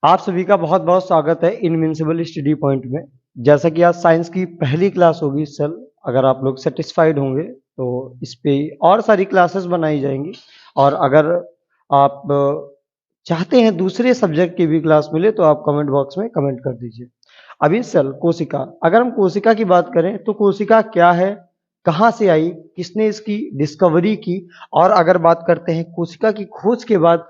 आप सभी का बहुत बहुत स्वागत है इनविंसिबल स्टडी पॉइंट में। जैसा कि आज साइंस की पहली क्लास होगी सर, अगर आप लोग सेटिस्फाइड होंगे तो इस पे और सारी क्लासेस बनाई जाएंगी। और अगर आप चाहते हैं दूसरे सब्जेक्ट की भी क्लास मिले तो आप कमेंट बॉक्स में कमेंट कर दीजिए। अभी सर कोशिका, अगर हम कोशिका की बात करें तो कोशिका क्या है, कहाँ से आई, किसने इसकी डिस्कवरी की, और अगर बात करते हैं कोशिका की खोज के बाद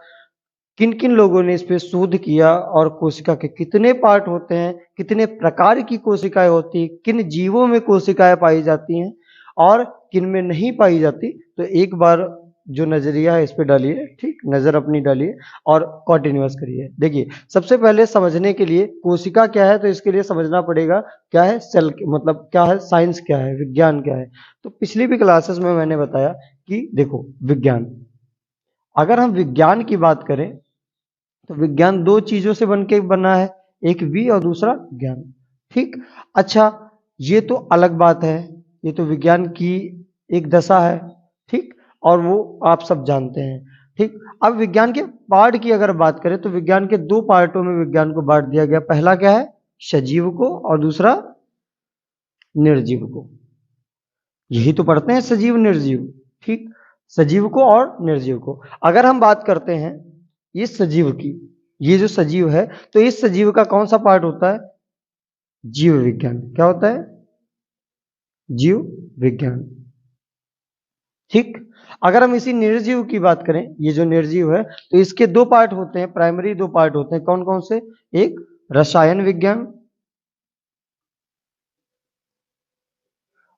किन किन लोगों ने इस पे शोध किया और कोशिका के कितने पार्ट होते हैं, कितने प्रकार की कोशिकाएं होती हैं, किन जीवों में कोशिकाएं पाई जाती हैं और किन में नहीं पाई जाती, तो एक बार जो नजरिया है इस पे डालिए, ठीक, नजर अपनी डालिए और कॉन्टिन्यूअस करिए। देखिए, सबसे पहले समझने के लिए कोशिका क्या है तो इसके लिए समझना पड़ेगा क्या है सेल, मतलब क्या है साइंस, क्या है विज्ञान, क्या है। तो पिछली भी क्लासेस में मैंने बताया कि देखो विज्ञान, अगर हम विज्ञान की बात करें तो विज्ञान दो चीजों से बन के बना है, एक वी और दूसरा ज्ञान। ठीक। अच्छा, ये तो अलग बात है, ये तो विज्ञान की एक दशा है। ठीक। और वो आप सब जानते हैं। ठीक। अब विज्ञान के पार्ट की अगर बात करें तो विज्ञान के दो पार्टों में विज्ञान को बांट दिया गया। पहला क्या है, सजीव को, और दूसरा निर्जीव को। यही तो पढ़ते हैं, सजीव निर्जीव। ठीक। सजीव को और निर्जीव को अगर हम बात करते हैं ये सजीव की, ये जो सजीव है तो इस सजीव का कौन सा पार्ट होता है, जीव विज्ञान। क्या होता है, जीव विज्ञान। ठीक। अगर हम इसी निर्जीव की बात करें, ये जो निर्जीव है तो इसके दो पार्ट होते हैं, प्राइमरी दो पार्ट होते हैं। कौन कौन से, एक रसायन विज्ञान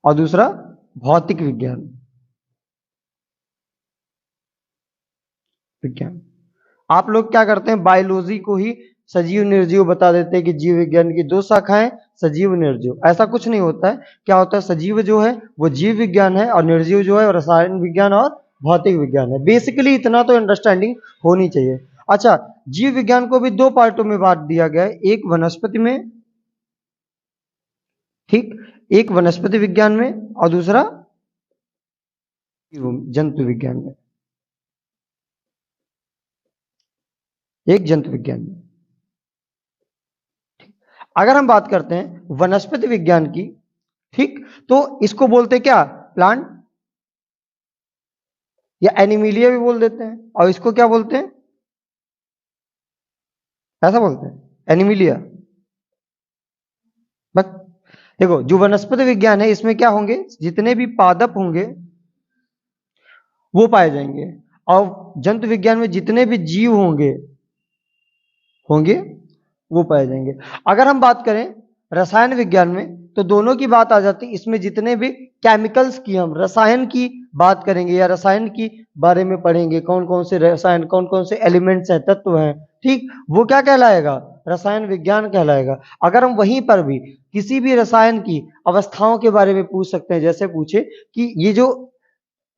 और दूसरा भौतिक विज्ञान। विज्ञान, आप लोग क्या करते हैं, बायोलॉजी को ही सजीव निर्जीव बता देते हैं कि जीव विज्ञान की दो शाखाएं, सजीव निर्जीव। ऐसा कुछ नहीं होता है। क्या होता है, सजीव जो है वो जीव विज्ञान है और निर्जीव जो है वो रसायन विज्ञान और भौतिक विज्ञान है। बेसिकली इतना तो अंडरस्टैंडिंग होनी चाहिए। अच्छा, जीव विज्ञान को भी दो पार्टों में बांट दिया गया है, एक वनस्पति में, ठीक, एक वनस्पति विज्ञान में और दूसरा जंतु विज्ञान में, एक जंतु विज्ञान में। अगर हम बात करते हैं वनस्पति विज्ञान की, ठीक, तो इसको बोलते क्या, प्लांट, या एनिमिलिया भी बोल देते हैं। और इसको क्या बोलते हैं, ऐसा बोलते हैं एनिमिलिया। बस, देखो जो वनस्पति विज्ञान है इसमें क्या होंगे, जितने भी पादप होंगे वो पाए जाएंगे, और जंतु विज्ञान में जितने भी जीव होंगे होंगे वो पाए जाएंगे। अगर हम बात करें रसायन विज्ञान में तो दोनों की बात आ जाती है। इसमें जितने भी केमिकल्स की, हम रसायन की बात करेंगे या रसायन की बारे में पढ़ेंगे, कौन कौन से रसायन, कौन कौन से एलिमेंट्स हैं, तत्व हैं, ठीक, वो क्या कहलाएगा, रसायन विज्ञान कहलाएगा। अगर हम वहीं पर भी किसी भी रसायन की अवस्थाओं के बारे में पूछ सकते हैं, जैसे पूछे कि ये जो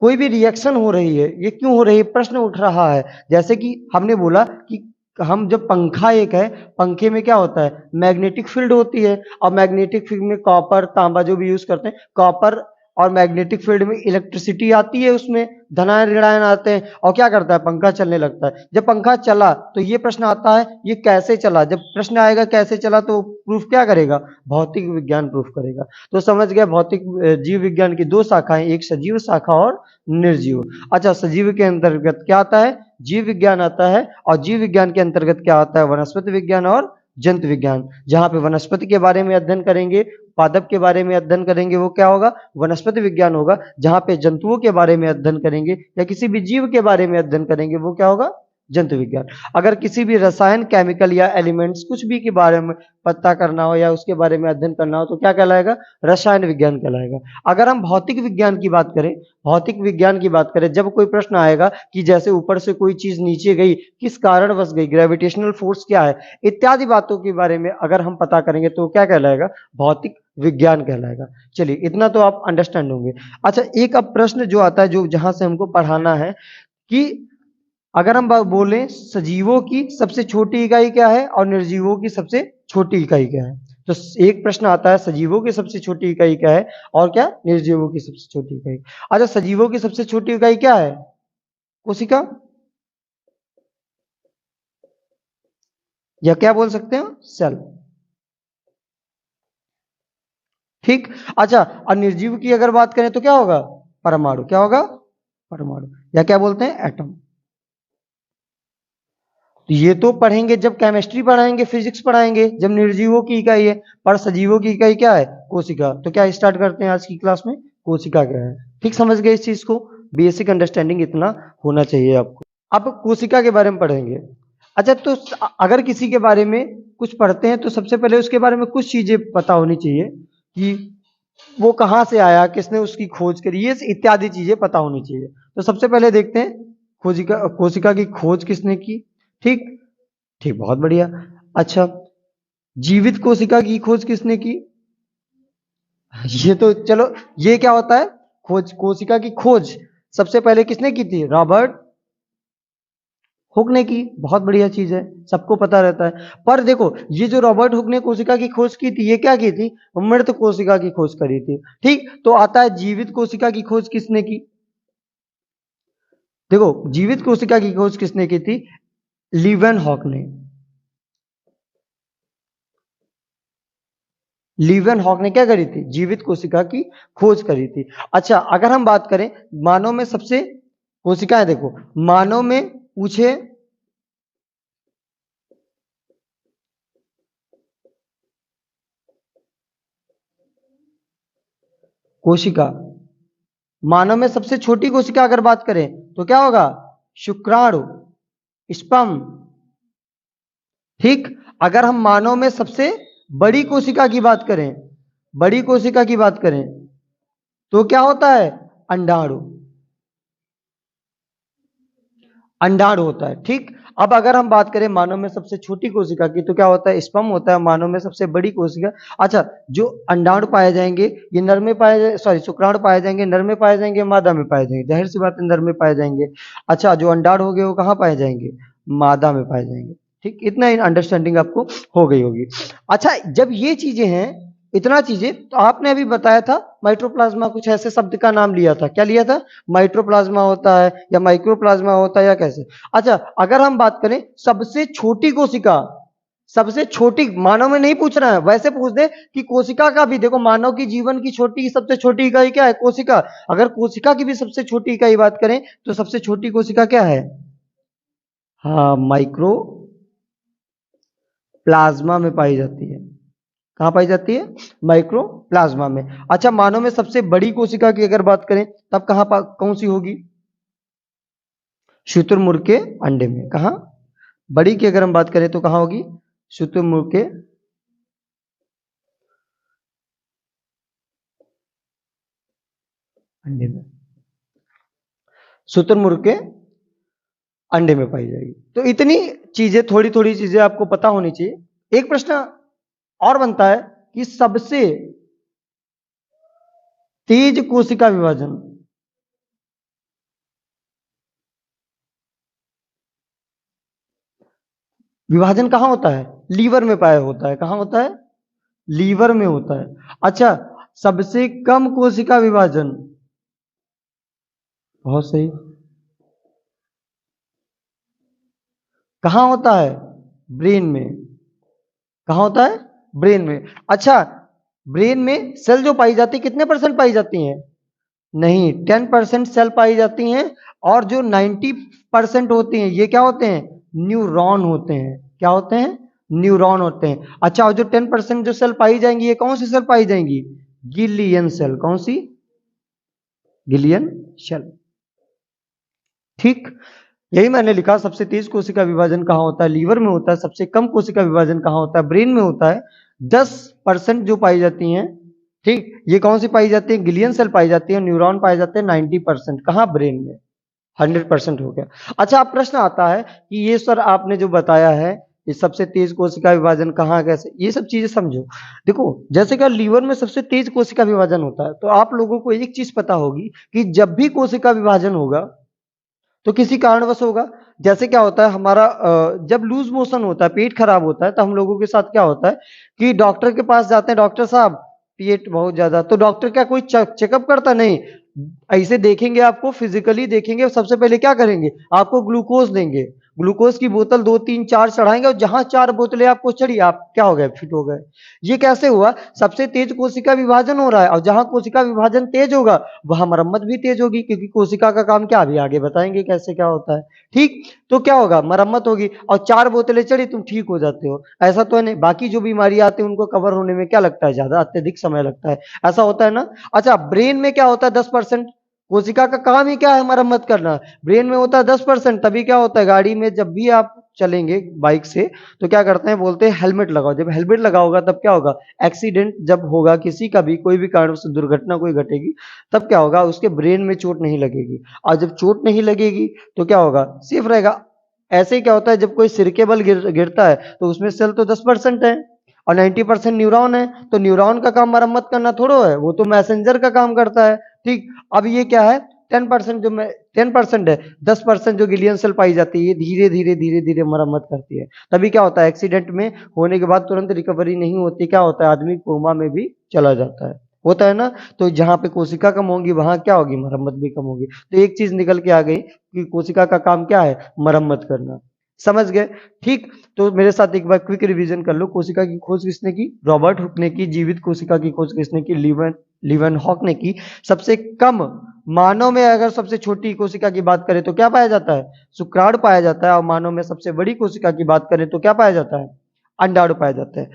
कोई भी रिएक्शन हो रही है ये क्यों हो रही है, प्रश्न उठ रहा है। जैसे कि हमने बोला कि हम जब पंखा एक है, पंखे में क्या होता है, मैग्नेटिक फील्ड होती है, और मैग्नेटिक फील्ड में कॉपर तांबा जो भी यूज करते हैं, कॉपर और मैग्नेटिक फील्ड में इलेक्ट्रिसिटी आती है, उसमें धनायन ऋणायन आते हैं और क्या करता है, पंखा चलने लगता है। जब पंखा चला तो ये प्रश्न आता है ये कैसे चला। जब प्रश्न आएगा कैसे चला तो प्रूफ क्या करेगा, भौतिक विज्ञान प्रूफ करेगा। तो समझ गया, भौतिक जीव विज्ञान की दो शाखाएं, एक सजीव शाखा और निर्जीव। अच्छा, सजीव के अंतर्गत क्या आता है, जीव विज्ञान आता है, और जीव विज्ञान के अंतर्गत क्या आता है, वनस्पति विज्ञान और जंतु विज्ञान। जहां पे वनस्पति के बारे में अध्ययन करेंगे, पादप के बारे में अध्ययन करेंगे, वो क्या होगा, वनस्पति विज्ञान होगा। जहां पे जंतुओं के बारे में अध्ययन करेंगे या किसी भी जीव के बारे में अध्ययन करेंगे वो क्या होगा, जंतु विज्ञान। अगर किसी भी रसायन, केमिकल या एलिमेंट्स कुछ भी के बारे में पता करना हो या उसके बारे में अध्ययन करना हो तो क्या कहलाएगा, रसायन विज्ञान कहलाएगा। अगर हम भौतिक विज्ञान की बात करें, भौतिक विज्ञान की बात करें, जब कोई प्रश्न आएगा कि जैसे ऊपर से कोई चीज नीचे गई, किस कारण बस गई, ग्रेविटेशनल फोर्स क्या है, इत्यादि बातों के बारे में अगर हम पता करेंगे तो क्या कहलाएगा, भौतिक विज्ञान कहलाएगा। चलिए, इतना तो आप अंडरस्टैंड होंगे। अच्छा, एक अब प्रश्न जो आता है, जो जहां से हमको पढ़ाना है कि अगर हम बोलें सजीवों की सबसे छोटी इकाई क्या है और निर्जीवों की सबसे छोटी इकाई क्या है, तो एक प्रश्न आता है सजीवों की सबसे छोटी इकाई क्या है और क्या, निर्जीवों की सबसे छोटी इकाई। अच्छा, सजीवों की सबसे छोटी इकाई क्या है, कोशिका। या क्या बोल सकते हैं, सेल। ठीक। अच्छा, और निर्जीव की अगर बात करें तो क्या होगा, परमाणु। क्या होगा, परमाणु, या क्या बोलते हैं, एटम। तो ये तो पढ़ेंगे जब केमिस्ट्री पढ़ाएंगे, फिजिक्स पढ़ाएंगे, जब निर्जीवों की इकाई है। पर सजीवों की इकाई क्या है, कोशिका। तो क्या स्टार्ट करते हैं आज की क्लास में, कोशिका क्या है। ठीक, समझ गए इस चीज को, बेसिक अंडरस्टैंडिंग इतना होना चाहिए आपको। अब कोशिका के बारे में पढ़ेंगे। अच्छा, तो अगर किसी के बारे में कुछ पढ़ते हैं तो सबसे पहले उसके बारे में कुछ चीजें पता होनी चाहिए, कि वो कहाँ से आया, किसने उसकी खोज करी, ये इत्यादि चीजें पता होनी चाहिए। तो सबसे पहले देखते हैं कोशिका, कोशिका की खोज किसने की। ठीक, ठीक, बहुत बढ़िया। अच्छा, जीवित कोशिका की खोज किसने की, ये तो चलो, ये क्या होता है, खोज, कोशिका की खोज सबसे पहले किसने की थी, रॉबर्ट हुक ने की। बहुत बढ़िया चीज है, सबको पता रहता है। पर देखो, ये जो रॉबर्ट हुक ने कोशिका की खोज की थी, ये क्या की थी, मृत कोशिका की खोज करी थी। ठीक, तो आता है जीवित कोशिका की खोज किसने की। देखो, जीवित कोशिका की खोज किसने की थी, लीवन हॉक ने। लीवन हॉक ने क्या करी थी, जीवित कोशिका की खोज करी थी। अच्छा, अगर हम बात करें मानव में सबसे, कोशिकाएं देखो, मानव में पूछे, कोशिका, मानव में सबसे छोटी कोशिका अगर बात करें तो क्या होगा, शुक्राणु, स्पर्म। ठीक, अगर हम मानव में सबसे बड़ी कोशिका की बात करें, बड़ी कोशिका की बात करें तो क्या होता है, अंडाणु, अंडाणु होता है। ठीक, अब अगर हम बात करें मानव में सबसे छोटी कोशिका की तो क्या होता है, स्पर्म होता है। मानव में सबसे बड़ी कोशिका, अच्छा, जो अंडाणु पाए जाएंगे ये नर में पाए जाए, सॉरी, शुक्राणु पाए जाएंगे नर में, पाए जाएंगे मादा में पाए जाएंगे, जाहिर सी बात है नर में पाए जाएंगे। अच्छा, जो अंडाणु हो गए वो कहाँ पाए जाएंगे, मादा में पाए जाएंगे। ठीक, इतना अंडरस्टैंडिंग आपको हो गई होगी। अच्छा, जब ये चीजें हैं, इतना चीजें, तो आपने अभी बताया था माइक्रोप्लाज्मा, कुछ ऐसे शब्द का नाम लिया था, क्या लिया था, माइक्रोप्लाज्मा होता है या माइक्रोप्लाज्मा होता है या कैसे। अच्छा, अगर हम बात करें सबसे छोटी कोशिका, सबसे छोटी, मानव में नहीं पूछ रहा है, वैसे पूछ दे कि कोशिका का भी, देखो मानव की जीवन की छोटी, सबसे छोटी इकाई क्या है, कोशिका। अगर कोशिका की भी सबसे छोटी इकाई बात करें तो सबसे छोटी कोशिका क्या है, हाँ, माइक्रो प्लाज्मा में पाई जाती है। कहां पाई जाती है, माइक्रो प्लाज्मा में। अच्छा, मानव में सबसे बड़ी कोशिका की अगर बात करें तब कौन सी होगी, शुतुरमुर्ग के अंडे में। कहा, बड़ी की अगर हम बात करें तो कहां होगी, शुतुरमुर्ग के अंडे में, शुतुरमुर्ग के अंडे में पाई जाएगी। तो इतनी चीजें, थोड़ी थोड़ी चीजें आपको पता होनी चाहिए। एक प्रश्न और बनता है कि सबसे तेज कोशिका विभाजन, विभाजन कहां होता है, लीवर में पाया होता है। कहां होता है, लीवर में होता है। अच्छा, सबसे कम कोशिका विभाजन, बहुत सही, कहां होता है, ब्रेन में। कहां होता है, ब्रेन में। अच्छा, ब्रेन में सेल जो पाई जाती है कितने परसेंट पाई जाती हैं, नहीं, 10% सेल पाई जाती हैं। और जो 90% होती हैं ये क्या होते हैं, न्यूरॉन होते हैं। क्या होते हैं, न्यूरॉन होते हैं। अच्छा, और जो 10% जो सेल पाई जाएंगी ये कौन सी सेल पाई जाएंगी, गिलियन सेल। कौन सी, गिलियन सेल। ठीक, यही मैंने लिखा, सबसे तेज कोशिका विभाजन कहाँ होता है, लीवर में होता है। सबसे कम कोशिका विभाजन कहाँ होता है, ब्रेन में होता है। 10% जो पाई जाती हैं, ठीक, ये कौन सी पाई जाती है, गिलियन सेल पाई जाती है। न्यूरॉन पाए जाते हैं 90%, कहाँ, ब्रेन में। 100% हो गया। अच्छा, अब प्रश्न आता है कि ये सर आपने जो बताया है, ये सबसे तेज कोशिका विभाजन कहाँ, कैसे, ये सब चीजें समझो। देखो, जैसे कि लीवर में सबसे तेज कोशिका विभाजन होता है, तो आप लोगों को एक चीज पता होगी कि जब भी कोशिका विभाजन होगा तो किसी कारणवश होगा। जैसे क्या होता है हमारा, जब लूज मोशन होता है, पेट खराब होता है, तो हम लोगों के साथ क्या होता है कि डॉक्टर के पास जाते हैं, डॉक्टर साहब पेट बहुत ज्यादा, तो डॉक्टर क्या कोई चेकअप करता नहीं, ऐसे देखेंगे, आपको फिजिकली देखेंगे, सबसे पहले क्या करेंगे, आपको ग्लूकोज देंगे। ग्लूकोज की बोतल 2 3 4 चढ़ाएंगे और जहां 4 बोतलें आपको चढ़ी आप क्या हो गए, फिट हो गए। ये कैसे हुआ? सबसे तेज कोशिका विभाजन हो रहा है और जहां कोशिका विभाजन तेज होगा वहां मरम्मत भी तेज होगी, क्योंकि कोशिका का काम क्या, अभी आगे बताएंगे कैसे क्या होता है। ठीक, तो क्या होगा, मरम्मत होगी और 4 बोतलें चढ़ी तुम ठीक हो जाते हो। ऐसा तो है नहीं, बाकी जो बीमारी आती है उनको कवर होने में क्या लगता है, ज्यादा अत्यधिक समय लगता है। ऐसा होता है ना। अच्छा, ब्रेन में क्या होता है, 10%। कोशिका का काम ही क्या है, मरम्मत करना। ब्रेन में होता है 10%। तभी क्या होता है, गाड़ी में जब भी आप चलेंगे बाइक से तो क्या करते हैं, बोलते हैं हेलमेट लगाओ। जब हेलमेट लगाओगा तब क्या होगा, एक्सीडेंट जब होगा किसी का भी, कोई भी कारण से दुर्घटना कोई घटेगी, तब क्या होगा, उसके ब्रेन में चोट नहीं लगेगी। और जब चोट नहीं लगेगी तो क्या होगा, सेफ रहेगा। ऐसे ही क्या होता है, जब कोई सिर के बल गिरता है तो उसमें सेल तो 10% है और 90% न्यूरॉन है। तो न्यूरॉन का काम मरम्मत करना थोड़ो है, वो तो मैसेंजर का काम करता है। ठीक, अब ये क्या है, 10% जो मैं 10% है, 10% जो गिलियन सेल पाई जाती है, ये धीरे धीरे धीरे धीरे मरम्मत करती है। तभी क्या होता है, एक्सीडेंट में होने के बाद तुरंत रिकवरी नहीं होती, क्या होता है, आदमी कोमा में भी चला जाता है, होता है ना। तो जहां पे कोशिका कम होगी वहां क्या होगी, मरम्मत भी कम होगी। तो एक चीज निकल के आ गई कि कोशिका का काम क्या है, मरम्मत करना। समझ गए? ठीक, तो मेरे साथ एक बार क्विक रिवीजन कर लो। कोशिका की खोज किसने की, रॉबर्ट हुक ने की। जीवित कोशिका की खोज किसने की, लीवन हॉक ने की। सबसे कम, मानव में अगर सबसे छोटी कोशिका की बात करें तो क्या पाया जाता है, शुक्राणु पाया जाता है। और मानव में सबसे बड़ी कोशिका की बात करें तो क्या पाया जाता है, अंडाणु पाया जाता है।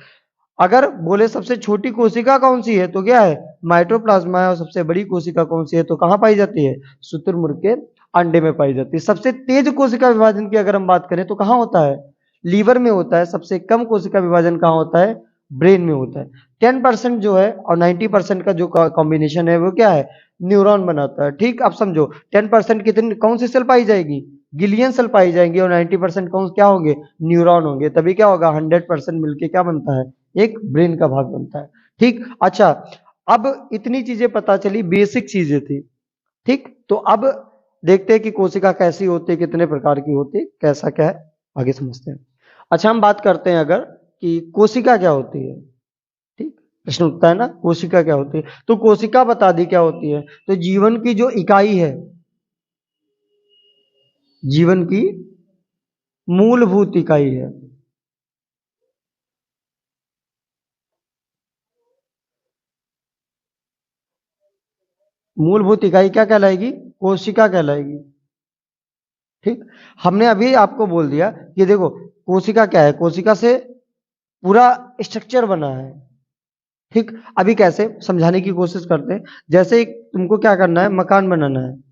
अगर बोले सबसे छोटी कोशिका कौन सी है तो क्या है, माइटोप्लाज्मा है। और सबसे बड़ी कोशिका कौन सी है तो कहां पाई जाती है, शुतुरमुर्ग के अंडे में पाई जाती है। सबसे तेज कोशिका विभाजन की अगर हम बात करें तो कहां होता है, लीवर में होता है। सबसे कम कोशिका विभाजन कहां होता है, ब्रेन में होता है। 10% जो है और 90% का जो कॉम्बिनेशन है वो क्या है, न्यूरॉन बनाता है। ठीक, अब समझो 10% कितनी कौन सी सेल पाई जाएगी, गिलियन सेल पाई जाएंगी और 90% कौन क्या होंगे, न्यूरॉन होंगे। तभी क्या होगा, 100% मिलके क्या बनता है, एक ब्रेन का भाग बनता है। ठीक, अच्छा, अब इतनी चीजें पता चली, बेसिक चीजें थी। ठीक, तो अब देखते हैं कि कोशिका कैसी होती है, कितने प्रकार की होती है, कैसा क्या है, आगे समझते हैं। अच्छा, हम बात करते हैं अगर कि कोशिका क्या होती है। ठीक, प्रश्न उठता है ना, कोशिका क्या होती है। तो कोशिका बता दी क्या होती है, तो जीवन की जो इकाई है, जीवन की मूलभूत इकाई है। मूलभूत इकाई क्या कहलाएगी, कोशिका कहलाएगी। ठीक, हमने अभी आपको बोल दिया कि देखो कोशिका क्या है, कोशिका से पूरा स्ट्रक्चर बना है। ठीक, अभी कैसे समझाने की कोशिश करते हैं। जैसे तुमको क्या करना है, मकान बनाना है।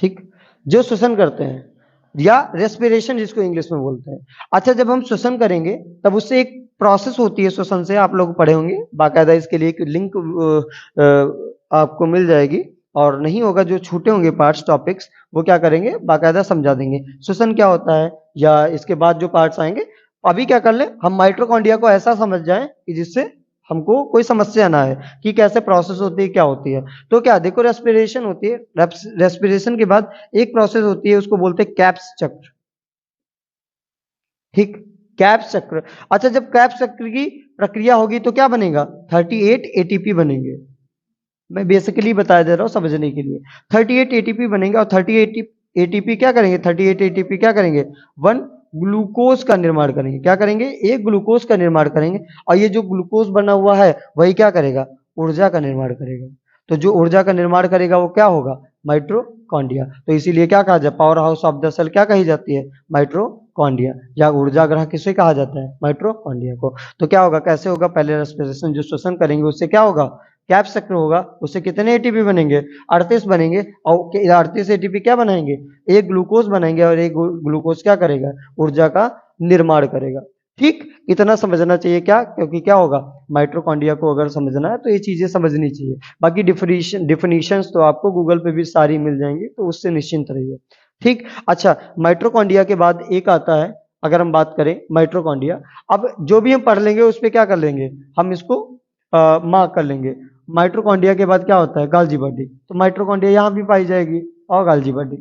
ठीक, जो श्वसन करते हैं, या रेस्पिरेशन जिसको इंग्लिश में बोलते हैं। अच्छा, जब हम श्वसन करेंगे तब उससे एक प्रोसेस होती है श्वसन से, आप लोग पढ़े होंगे बाकायदा, इसके लिए एक लिंक आपको मिल जाएगी, और नहीं होगा जो छूटे होंगे पार्ट्स टॉपिक्स, वो क्या करेंगे बाकायदा समझा देंगे श्वसन क्या होता है, या इसके बाद जो पार्ट्स आएंगे। अभी क्या कर ले, हम माइटोकॉन्ड्रिया को ऐसा समझ जाएं कि जिससे हमको कोई समस्या ना है कि कैसे प्रोसेस होती है, क्या होती है। तो क्या देखो, रेस्पिरेशन होती है, रेस्पिरेशन के बाद एक प्रोसेस होती है, उसको बोलते हैं कैप्स चक्र। ठीक, कैप्स चक्र। अच्छा, जब कैप्स चक्र की प्रक्रिया होगी तो क्या बनेगा, 38 एटीपी बनेंगे। मैं बेसिकली बता दे रहा हूं समझने के लिए। 38 एटीपी बनेंगे, और 38 एटीपी क्या करेंगे, 38 एटीपी क्या करेंगे, वन ग्लूकोज का निर्माण करेंगे। क्या करेंगे, एक ग्लूकोज का निर्माण करेंगे, और ये जो ग्लूकोज बना हुआ है वही क्या करेगा, ऊर्जा का निर्माण करेगा। तो जो ऊर्जा का निर्माण करेगा वो क्या होगा, माइट्रोकॉन्ड्रिया। तो इसीलिए क्या कहा जाए, power house of the cell क्या कही जाती है, माइट्रोकॉन्ड्रिया, या ऊर्जा ग्रह किसे कहा जाता है, माइट्रोकॉन्ड्रिया को। तो क्या होगा, कैसे होगा, पहले रेस्पिरेशन जो श्वसन करेंगे उससे क्या होगा, कैप्स चक्र होगा, उससे कितने एटीपी बनेंगे, 38 बनेंगे, और 38 एटीपी क्या बनाएंगे, एक ग्लूकोज बनाएंगे, और एक ग्लूकोज क्या करेगा, ऊर्जा का निर्माण करेगा। ठीक, इतना समझना चाहिए क्या, क्योंकि क्या होगा, माइटोकॉन्ड्रिया को अगर समझना है तो ये चीजें समझनी चाहिए। बाकी डिफिनीशंस तो आपको गूगल पे भी सारी मिल जाएंगी, तो उससे निश्चिंत रहिए। ठीक, अच्छा, माइटोकॉन्ड्रिया के बाद एक आता है, अगर हम बात करें माइटोकॉन्ड्रिया, अब जो भी हम पढ़ लेंगे उस पर क्या कर लेंगे, हम इसको मार्क कर लेंगे। माइटोकॉन्ड्रिया के बाद क्या होता है, गाल्जी बॉडी। तो माइटोकॉन्ड्रिया यहां भी पाई जाएगी, और गाल्जी बॉडी।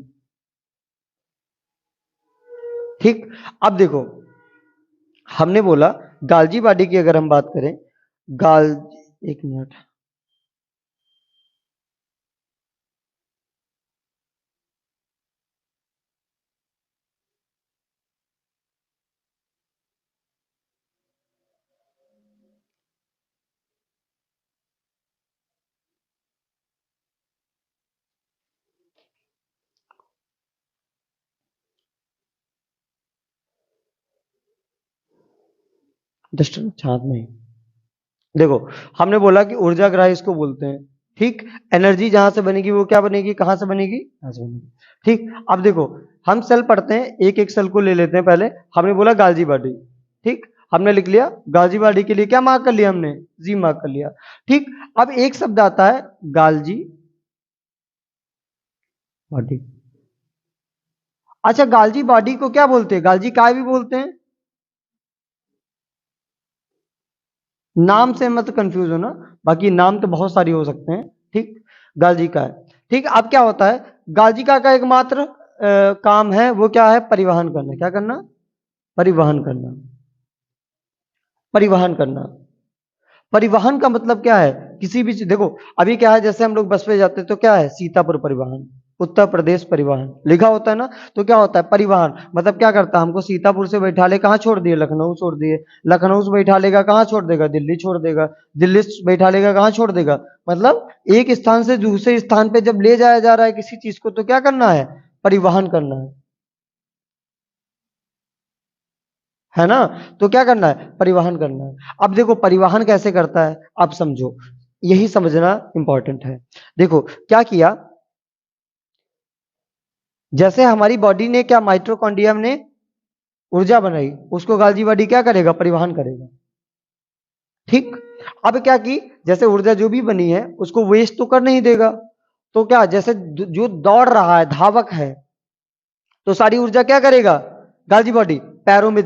ठीक, अब देखो, हमने बोला गाल्जी बॉडी की अगर हम बात करें, गाल एक मिनट, जस्ट छात नहीं। देखो, हमने बोला कि ऊर्जा ग्रह इसको बोलते हैं। ठीक, एनर्जी जहां से बनेगी वो क्या बनेगी, कहां से बनेगी, यहां से बनेगी। ठीक, अब देखो, हम सेल पढ़ते हैं, एक एक सेल को ले लेते हैं। पहले हमने बोला गाल्जी बॉडी। ठीक, हमने लिख लिया गाल्जी बॉडी के लिए क्या मार्क कर लिया, हमने जी मार्क कर लिया। ठीक, अब एक शब्द आता है गाल्जी बॉडी। अच्छा, गाल्जी बॉडी को क्या बोलते हैं, गाल्जी काय भी बोलते हैं, नाम से मत कंफ्यूज होना, बाकी नाम तो बहुत सारी हो सकते हैं। ठीक, गाल्जी का है। ठीक, अब क्या होता है, गाल्जी का एकमात्र काम है वो क्या है, परिवहन करना। क्या करना, परिवहन करना। परिवहन करना, परिवहन का मतलब क्या है, किसी भी देखो, अभी क्या है, जैसे हम लोग बस पे जाते हैं तो क्या है, सीतापुर परिवहन, उत्तर प्रदेश परिवहन लिखा होता है ना। तो क्या होता है, परिवहन मतलब क्या करता है, हमको सीतापुर से बैठा ले, कहाँ छोड़ दिए, लखनऊ छोड़ दिए, लखनऊ से बैठा लेगा कहाँ छोड़ देगा, दिल्ली छोड़ देगा, दिल्ली से बैठा लेगा कहाँ छोड़ देगा। मतलब एक स्थान से दूसरे स्थान पे जब ले जाया जा रहा है किसी चीज को, तो क्या करना है, परिवहन करना है ना। तो क्या करना है, परिवहन करना है। अब देखो, परिवहन कैसे करता है, आप समझो, यही समझना इंपॉर्टेंट है। देखो क्या किया, जैसे हमारी बॉडी ने क्या, माइटोकॉन्ड्रिया ने ऊर्जा बनाई, उसको गाल्जी बॉडी क्या करेगा, परिवहन करेगा। ठीक, अब क्या की, जैसे ऊर्जा जो भी बनी है उसको वेस्ट तो कर नहीं देगा। तो क्या, जैसे जो दौड़ रहा है, धावक है, तो सारी ऊर्जा क्या करेगा, गाल्जी बॉडी पैरों में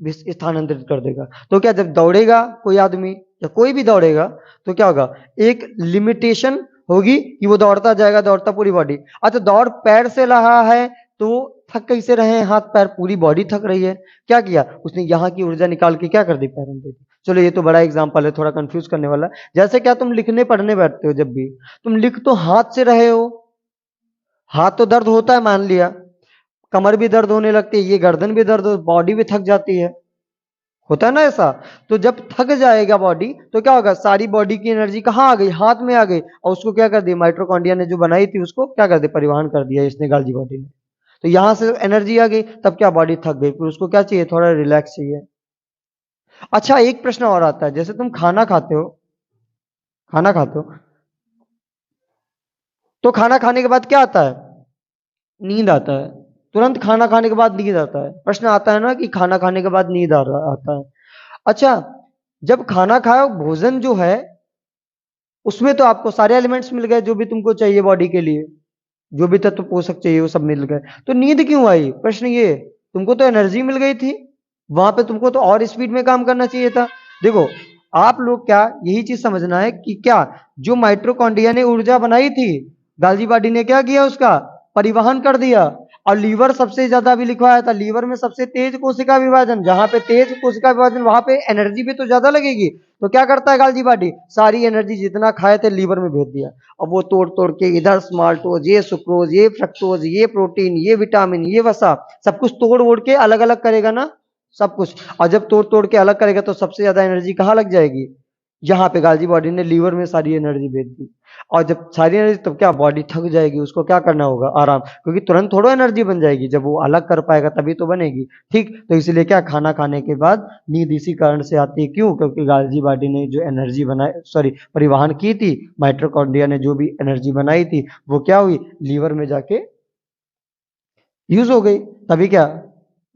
स्थानांतरित कर देगा। तो क्या, जब दौड़ेगा कोई आदमी या कोई भी दौड़ेगा, तो क्या होगा, एक लिमिटेशन होगी कि वो दौड़ता जाएगा, दौड़ता पूरी बॉडी। अच्छा, दौड़ पैर से रहा है तो थक कैसे रहे हैं, हाथ पैर, पूरी बॉडी थक रही है। क्या किया उसने, यहाँ की ऊर्जा निकाल के क्या कर दी, पैरों में दे दी। चलो, ये तो बड़ा एग्जांपल है, थोड़ा कंफ्यूज करने वाला। जैसे क्या, तुम लिखने पढ़ने बैठते हो, जब भी तुम लिख तो हाथ से रहे हो, हाथ तो दर्द होता है, मान लिया, कमर भी दर्द होने लगती है, ये गर्दन भी दर्द हो, बॉडी भी थक जाती है, होता है ना ऐसा। तो जब थक जाएगा बॉडी, तो क्या होगा, सारी बॉडी की एनर्जी कहाँ आ गई, हाथ में आ गई, और उसको क्या कर दिया, माइटोकॉन्ड्रिया ने जो बनाई थी उसको क्या कर दिया, परिवहन कर दिया इसने, गाल्जी बॉडी ने। तो यहां से एनर्जी आ गई, तब क्या, बॉडी थक गई, फिर उसको क्या चाहिए, थोड़ा रिलैक्स चाहिए। अच्छा, एक प्रश्न और आता है, जैसे तुम खाना खाते हो, खाना खाते हो, तो खाना खाने के बाद क्या आता है, नींद आता है, तुरंत खाना खाने के बाद नींद आता है। प्रश्न आता है ना कि खाना खाने के बाद नींद आता है। अच्छा, जब खाना खाओ, भोजन जो है उसमें तो आपको सारे एलिमेंट्स मिल गए जो भी तुमको चाहिए बॉडी के लिए, जो भी तत्व पोषक चाहिए वो सब मिल गए, तो नींद क्यों आई? प्रश्न ये, तुमको तो एनर्जी मिल गई थी, वहां पे तुमको तो और स्पीड में काम करना चाहिए था। देखो, आप लोग क्या यही चीज समझना है कि क्या जो माइटोकॉन्ड्रिया ने ऊर्जा बनाई थी, गाल्जी बॉडी ने क्या किया, उसका परिवहन कर दिया। और लीवर सबसे ज्यादा भी लिखवाया था, लीवर में सबसे तेज कोशिका विभाजन, जहां पे तेज कोशिका विभाजन वहां पे एनर्जी भी तो ज्यादा लगेगी। तो क्या करता है गाल्जी बॉडी, सारी एनर्जी जितना खाए थे लीवर में भेज दिया। अब वो तोड़ तोड़ के इधर स्माल्टोज, ये सुक्रोज, ये फ्रक्टोज, ये प्रोटीन, ये विटामिन, ये वसा, सब कुछ तोड़ ओड़ के अलग अलग करेगा ना, सब कुछ। और जब तोड़ तोड़ के अलग करेगा तो सबसे ज्यादा एनर्जी कहाँ लग जाएगी, यहाँ पे गाल्जी बॉडी ने लीवर में सारी एनर्जी भेज दी। और जब सारी एनर्जी, तब क्या बॉडी थक जाएगी, उसको क्या करना होगा, आराम, क्योंकि तुरंत थोड़ा एनर्जी बन जाएगी, जब वो अलग कर पाएगा तभी तो बनेगी। ठीक, तो इसलिए क्या, खाना खाने के बाद नींद इसी कारण से आती है। क्यों? क्योंकि गाल्जी बॉडी ने जो एनर्जी बनाई, सॉरी परिवहन की थी, माइटोकॉन्ड्रिया ने जो भी एनर्जी बनाई थी वो क्या हुई, लीवर में जाके यूज हो गई। तभी क्या,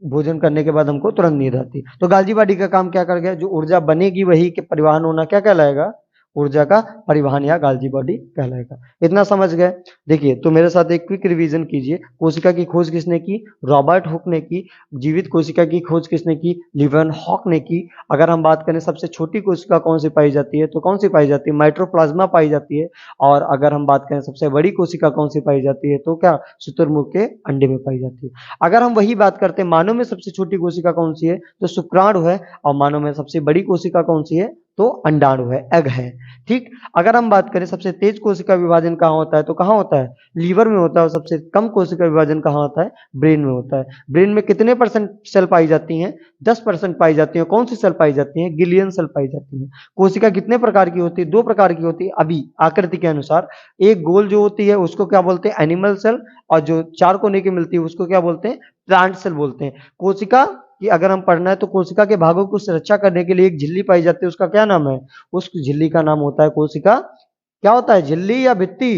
भोजन करने के बाद हमको तुरंत नींद आती। तो गाल्जी बॉडी का काम क्या कर गया, जो ऊर्जा बनेगी वही के परिवहन होना क्या कहलाएगा, ऊर्जा का परिवहन या गाल्जी बॉडी कहलाएगा। इतना समझ गए? देखिए, तो मेरे साथ एक क्विक रिवीजन कीजिए। कोशिका की खोज किसने की, रॉबर्ट हुक ने की। जीवित कोशिका की खोज किसने की, लिवन हॉक ने की। अगर हम बात करें सबसे छोटी कोशिका कौन सी पाई जाती है, तो कौन सी पाई जाती है, माइट्रोप्लाज्मा पाई जाती है। और अगर हम बात करें सबसे बड़ी कोशिका कौन सी पाई जाती है, तो क्या, शुतुरमुर्ग के अंडे में पाई जाती है। अगर हम वही बात करते हैं मानव में सबसे छोटी कोशिका कौन सी है, तो शुक्राणु है। और मानव में सबसे बड़ी कोशिका कौन सी है, तो अंडाणु है, एग है। ठीक, अगर हम बात करें सबसे तेज कोशिका विभाजन कहाँ होता है, तो कहाँ होता है, लीवर में होता है। और सबसे कम कोशिका विभाजन कहाँ होता है, ब्रेन में होता है। ब्रेन में कितने परसेंट सेल पाई जाती हैं, 10% पाई जाती है। कौन सी सेल पाई जाती है, गिलियन सेल पाई जाती है। कोशिका कितने प्रकार की होती है, 2 प्रकार की होती है अभी आकृति के अनुसार। एक गोल जो होती है उसको क्या बोलते हैं, एनिमल सेल। और जो 4 कोने की मिलती है उसको क्या बोलते हैं, प्लांट सेल बोलते हैं। कोशिका कि अगर हम पढ़ना है तो कोशिका के भागों को सुरक्षा करने के लिए एक झिल्ली पाई जाती है, उसका क्या नाम है, उस झिल्ली का नाम होता है कोशिका। क्या होता है, झिल्ली या भित्ति,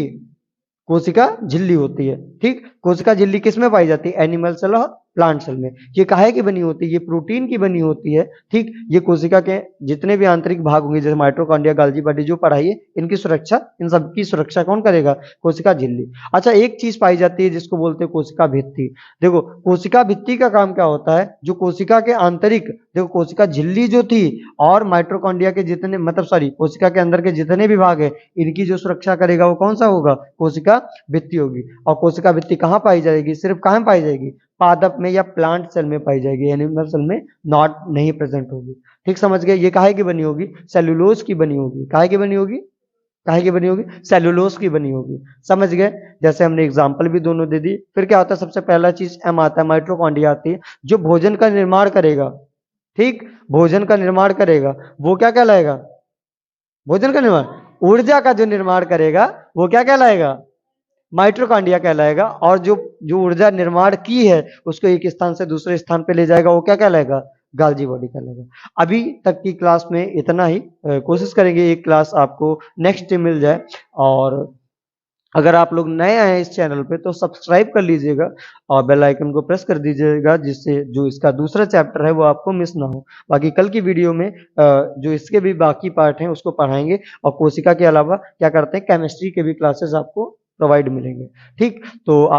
कोशिका झिल्ली होती है। ठीक, कोशिका झिल्ली किस में पाई जाती है, एनिमल सेल और प्लांट सेल में। ये काहे की बनी होती है, ये प्रोटीन की बनी होती है। ठीक, ये कोशिका के जितने भी आंतरिक भाग होंगे, जैसे माइटोकॉन्ड्रिया, गाल्जी बॉडी जो पढ़ाई है, इनकी सुरक्षा, इन सबकी सुरक्षा कौन करेगा, कोशिका झिल्ली। अच्छा, एक चीज पाई जाती है जिसको बोलते हैं कोशिका भित्ति। देखो, कोशिका भित्ति का काम क्या होता है, जो कोशिका के आंतरिक, देखो कोशिका झिल्ली जो थी और माइटोकॉन्ड्रिया के जितने, मतलब सॉरी, कोशिका के अंदर के जितने भी भाग है, इनकी जो सुरक्षा करेगा वो कौन सा होगा, कोशिका भित्ति होगी। और कोशिका भित्ति कहाँ पाई जाएगी, सिर्फ कहाँ पाई जाएगी, पादप में या प्लांट सेल में पाई जाएगी, एनिमल सेल में नॉट, नहीं प्रेजेंट होगी। ठीक, समझ गए? ये काहे की बनी होगी, सेलुलोज की बनी होगी। काहे की बनी होगी, काहे की बनी होगी, सेलुलोज की बनी होगी। समझ गए? जैसे हमने एग्जांपल भी दोनों दे दी। फिर क्या होता है, सबसे पहला चीज एम आता है, माइटोकॉन्ड्रिया आती है, जो भोजन का निर्माण करेगा। ठीक, भोजन का निर्माण करेगा, वो क्या कहलाएगा, भोजन का निर्माण, ऊर्जा का जो निर्माण करेगा वो क्या कहलाएगा, माइटोकॉन्ड्रिया कहलाएगा। और जो जो ऊर्जा निर्माण की है उसको एक स्थान से दूसरे स्थान पे ले जाएगा, वो क्या कहलाएगा, गाल्जी बॉडी कहलाएगा। अभी तक की क्लास में इतना ही। कोशिश करेंगे एक क्लास आपको नेक्स्ट डे मिल जाए। और अगर आप लोग नए आए हैं इस चैनल पे तो सब्सक्राइब कर लीजिएगा और बेल आइकन को प्रेस कर दीजिएगा, जिससे जो इसका दूसरा चैप्टर है वो आपको मिस ना हो। बाकी कल की वीडियो में जो इसके भी बाकी पार्ट हैं उसको पढ़ाएंगे। और कोशिका के अलावा क्या करते हैं, केमिस्ट्री के भी क्लासेस आपको प्रोवाइड मिलेंगे। ठीक, तो आप